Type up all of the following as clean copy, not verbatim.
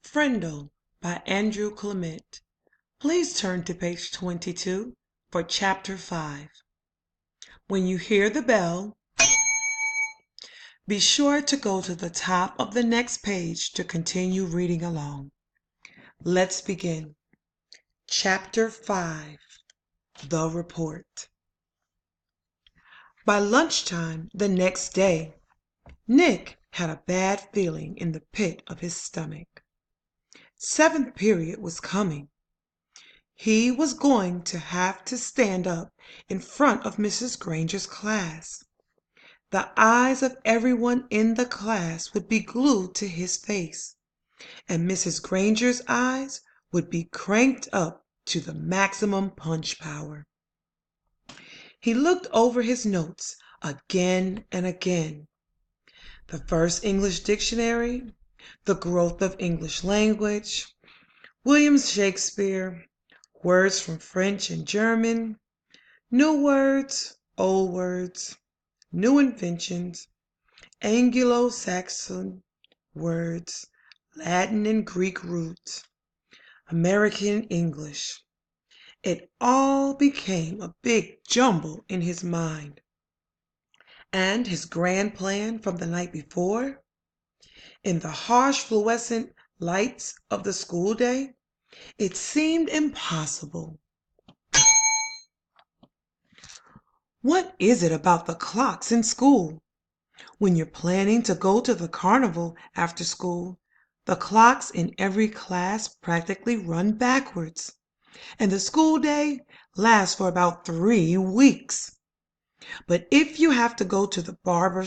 Frindle by Andrew Clement. Please turn to page 22 for Chapter 5. When you hear the bell, be sure to go to the top of the next page to continue reading along. Let's begin. Chapter 5. The Report. By lunchtime the next day, Nick had a bad feeling in the pit of his stomach. Seventh period was coming. He was going to have to stand up in front of Mrs. Granger's class. The eyes of everyone in the class would be glued to his face, and Mrs. Granger's eyes would be cranked up to the maximum punch power. He looked over his notes again and again. The first English dictionary, the growth of English language, William Shakespeare, words from French and German, new words, old words, new inventions, Anglo-Saxon words, Latin and Greek roots, American English. It all became a big jumble in his mind. And his grand plan from the night before? In the harsh fluorescent lights of the school day, it seemed impossible. What is it about the clocks in school? When you're planning to go to the carnival after school, the clocks in every class practically run backwards, and the school day lasts for about 3 weeks. But if you have to go to the barber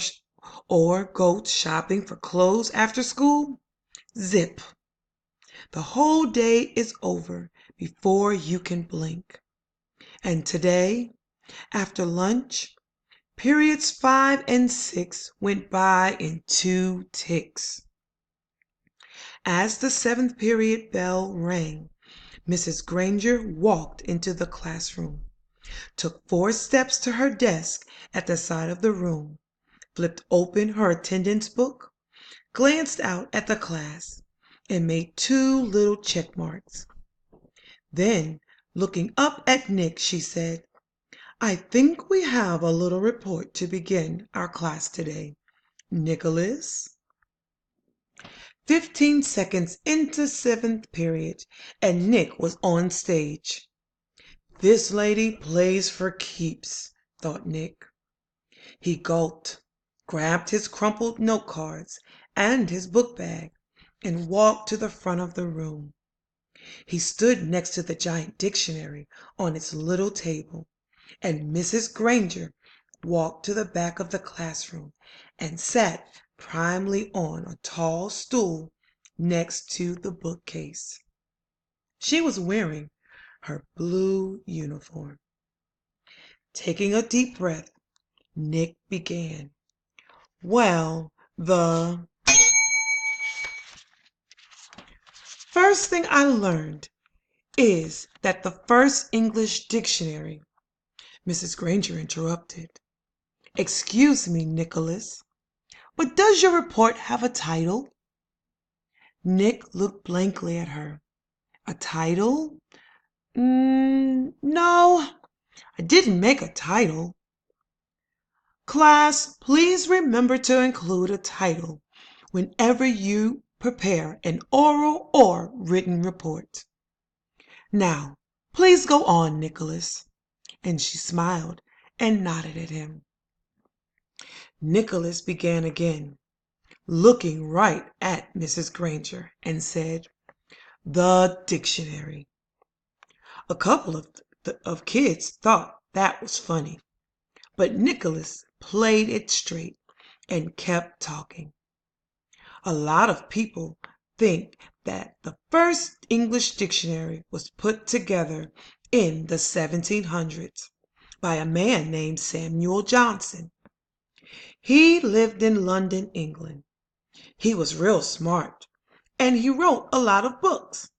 or go shopping for clothes after school, zip! The whole day is over before you can blink. And today, after lunch, periods 5 and 6 went by in 2 ticks. As the 7th period bell rang, Mrs. Granger walked into the classroom, took 4 steps to her desk at the side of the room, flipped open her attendance book, glanced out at the class, and made 2 little check marks. Then, looking up at Nick, she said, "I think we have a little report to begin our class today. Nicholas?" 15 seconds into 7th period, and Nick was on stage. This lady plays for keeps, thought Nick. He gulped, grabbed his crumpled note cards and his book bag, and walked to the front of the room. He stood next to the giant dictionary on its little table, and Mrs. Granger walked to the back of the classroom and sat primly on a tall stool next to the bookcase. She was wearing her blue uniform. Taking a deep breath, Nick began. Well, the first thing I learned is that the first English dictionary. Mrs. Granger interrupted. Excuse me, Nicholas, but does your report have a title? Nick looked blankly at her. A title? No, I didn't make a title. Class, please remember to include a title whenever you prepare an oral or written report. Now, please go on, Nicholas. And she smiled and nodded at him. Nicholas began again, looking right at Mrs. Granger, and said, "The dictionary." A couple of kids thought that was funny, but Nicholas played it straight and kept talking. A lot of people think that the first English dictionary was put together in the 1700s by a man named Samuel Johnson. He lived in London, England. He was real smart, and he wrote a lot of books,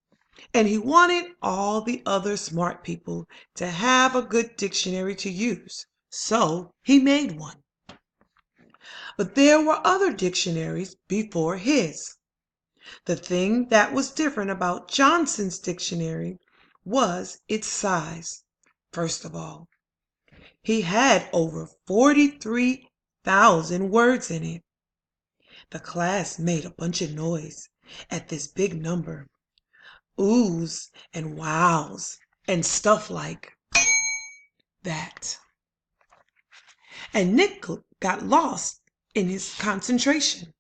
and he wanted all the other smart people to have a good dictionary to use, so he made one. But there were other dictionaries before his. The thing that was different about Johnson's dictionary was its size. First of all, he had over 43,000 words in it. The class made a bunch of noise at this big number. Oohs and wows and stuff like that. And Nick got lost in his concentration.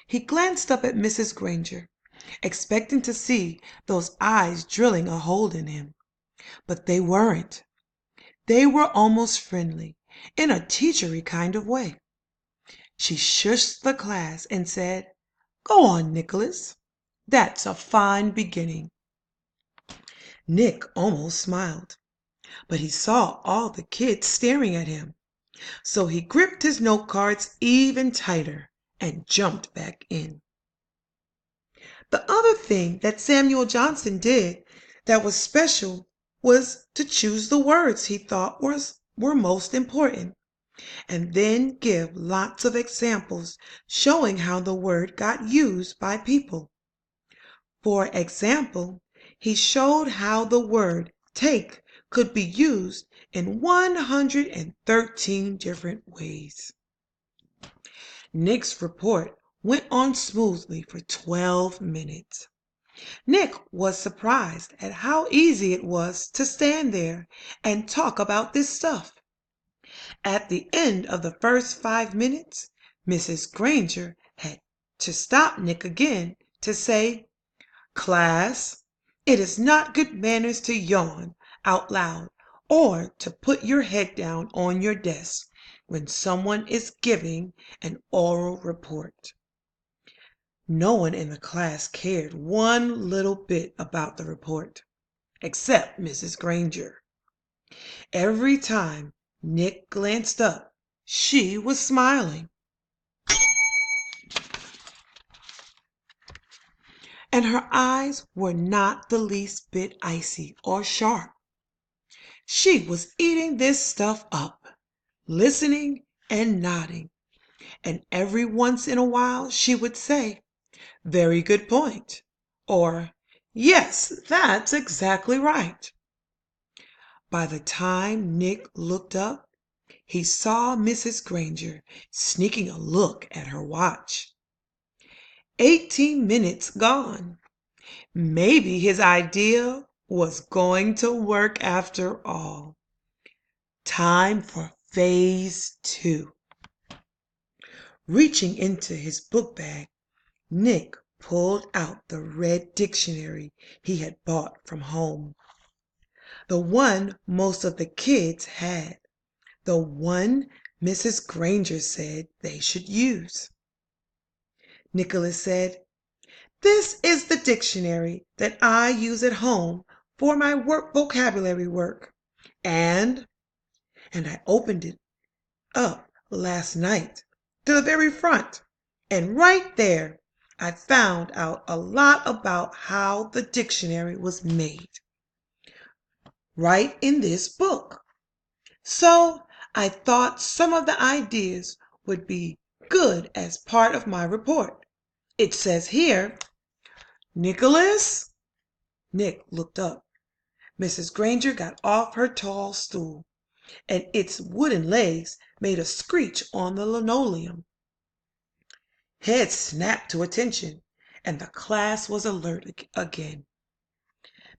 He glanced up at Mrs. Granger, expecting to see those eyes drilling a hole in him. But they weren't. They were almost friendly, in a teachery kind of way. She shushed the class and said, "Go on, Nicholas. That's a fine beginning." Nick almost smiled, but he saw all the kids staring at him. So he gripped his note cards even tighter and jumped back in. The other thing that Samuel Johnson did that was special was to choose the words he thought were most important, and then give lots of examples showing how the word got used by people. For example, he showed how the word take could be used in 113 different ways. Nick's report went on smoothly for 12 minutes. Nick was surprised at how easy it was to stand there and talk about this stuff. At the end of the first 5 minutes, Mrs. Granger had to stop Nick again to say, "Class, it is not good manners to yawn out loud or to put your head down on your desk when someone is giving an oral report." No one in the class cared one little bit about the report, except Mrs. Granger. Every time Nick glanced up, she was smiling, and her eyes were not the least bit icy or sharp. She was eating this stuff up, listening and nodding, and every once in a while she would say, "Very good point," or "Yes, that's exactly right." By the time Nick looked up, he saw Mrs. Granger sneaking a look at her watch. 18 minutes gone. Maybe his idea was going to work after all. Time for phase 2. Reaching into his book bag, Nick pulled out the red dictionary he had bought from home. The one most of the kids had. The one Mrs. Granger said they should use. Nicholas said, "This is the dictionary that I use at home for my vocabulary work, and I opened it up last night to the very front, and right there I found out a lot about how the dictionary was made, right in this book. So I thought some of the ideas would be good as part of my report. It says here, Nicholas." Nick looked up. Mrs. Granger got off her tall stool, and its wooden legs made a screech on the linoleum. Heads snapped to attention, and the class was alert again.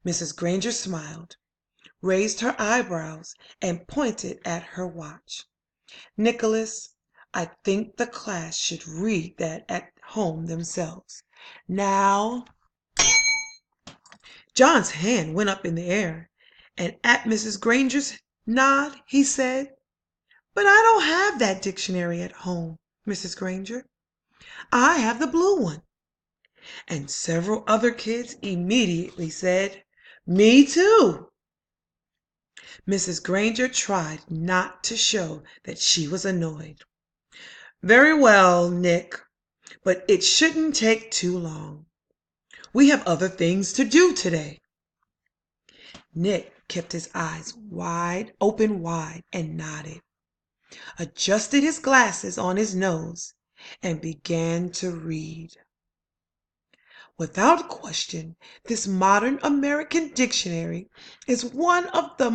Mrs. Granger smiled, raised her eyebrows, and pointed at her watch. "Nicholas, I think the class should read that at home themselves. Now." John's hand went up in the air, and at Mrs. Granger's nod he said, "But I don't have that dictionary at home, Mrs. Granger. I have the blue one." And several other kids immediately said, "Me too." Mrs. Granger tried not to show that she was annoyed. "Very well, Nick, but it shouldn't take too long. We have other things to do today." Nick kept his eyes open wide, and nodded, adjusted his glasses on his nose, and began to read. Without question, this modern American dictionary is one of the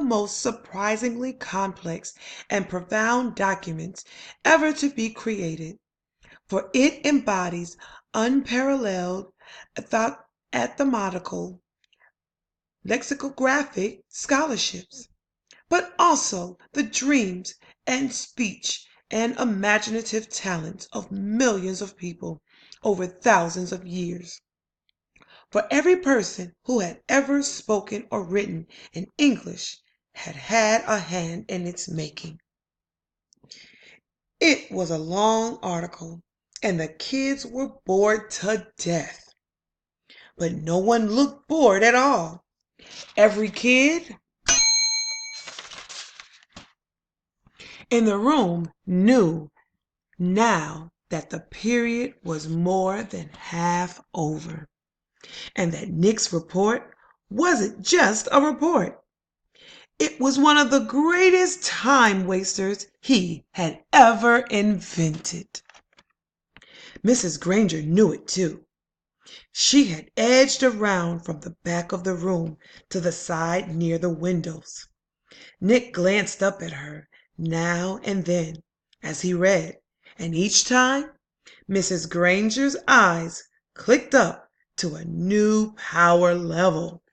most surprisingly complex and profound documents ever to be created, for it embodies unparalleled etymological, lexicographic scholarships, but also the dreams and speech and imaginative talents of millions of people over thousands of years. For every person who had ever spoken or written in English had had a hand in its making. It was a long article, and the kids were bored to death. But no one looked bored at all. Every kid in the room knew now that the period was more than half over, and that Nick's report wasn't just a report. It was one of the greatest time wasters he had ever invented. Mrs. Granger knew it too. She had edged around from the back of the room to the side near the windows. Nick glanced up at her now and then as he read, and each time Mrs. Granger's eyes clicked up to a new power level.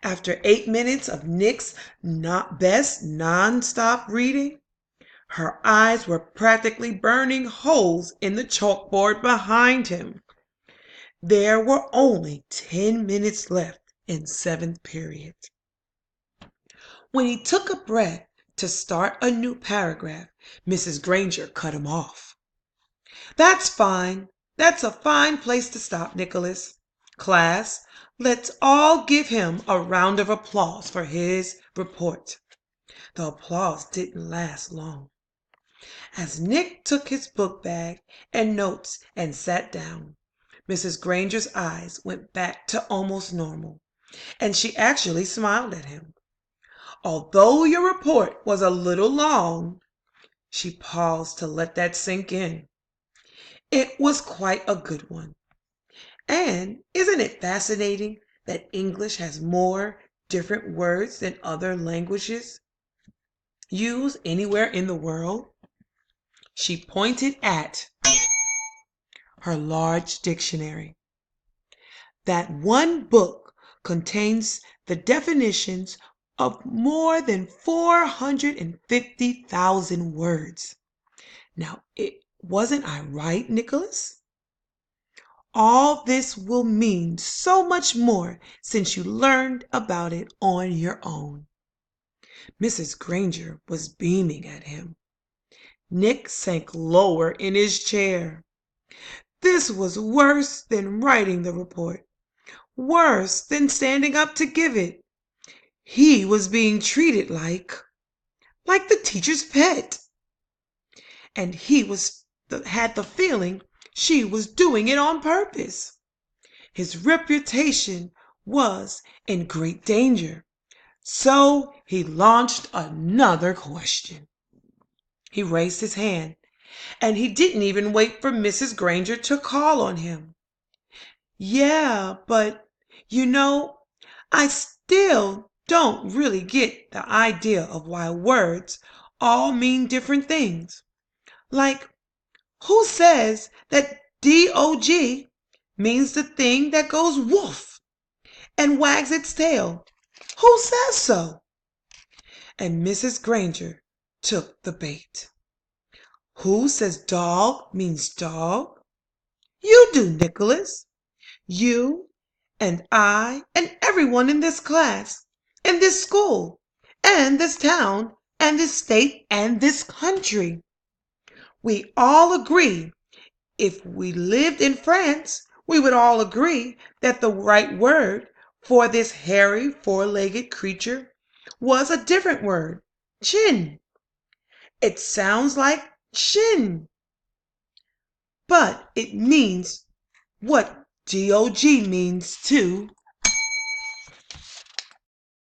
After 8 minutes of Nick's best non-stop reading, her eyes were practically burning holes in the chalkboard behind him. There were only 10 minutes left in seventh period. When he took a breath to start a new paragraph, Mrs. Granger cut him off. "That's fine. That's a fine place to stop, Nicholas. Class, let's all give him a round of applause for his report." The applause didn't last long. As Nick took his book bag and notes and sat down, Mrs. Granger's eyes went back to almost normal, and she actually smiled at him. "Although your report was a little long," she paused to let that sink in, "it was quite a good one. And isn't it fascinating that English has more different words than other languages used anywhere in the world?" She pointed at her large dictionary. "That one book contains the definitions of more than 450,000 words. Now, wasn't I right, Nicholas? All this will mean so much more since you learned about it on your own." Mrs. Granger was beaming at him. Nick sank lower in his chair. This was worse than writing the report, worse than standing up to give it. He was being treated like the teacher's pet, and had the feeling she was doing it on purpose. His reputation was in great danger, so he launched another question. He raised his hand, and he didn't even wait for Mrs. Granger to call on him. "Yeah, but I still don't really get the idea of why words all mean different things. Like, who says that dog means the thing that goes woof and wags its tail? Who says so?" And Mrs. Granger took the bait. "Who says dog means dog? You do, Nicholas. You and I and everyone in this class, and this school, and this town, and this state, and this country. We all agree. If we lived in France, we would all agree that the right word for this hairy, four-legged creature was a different word, chin. It sounds like shin, but it means what dog means too."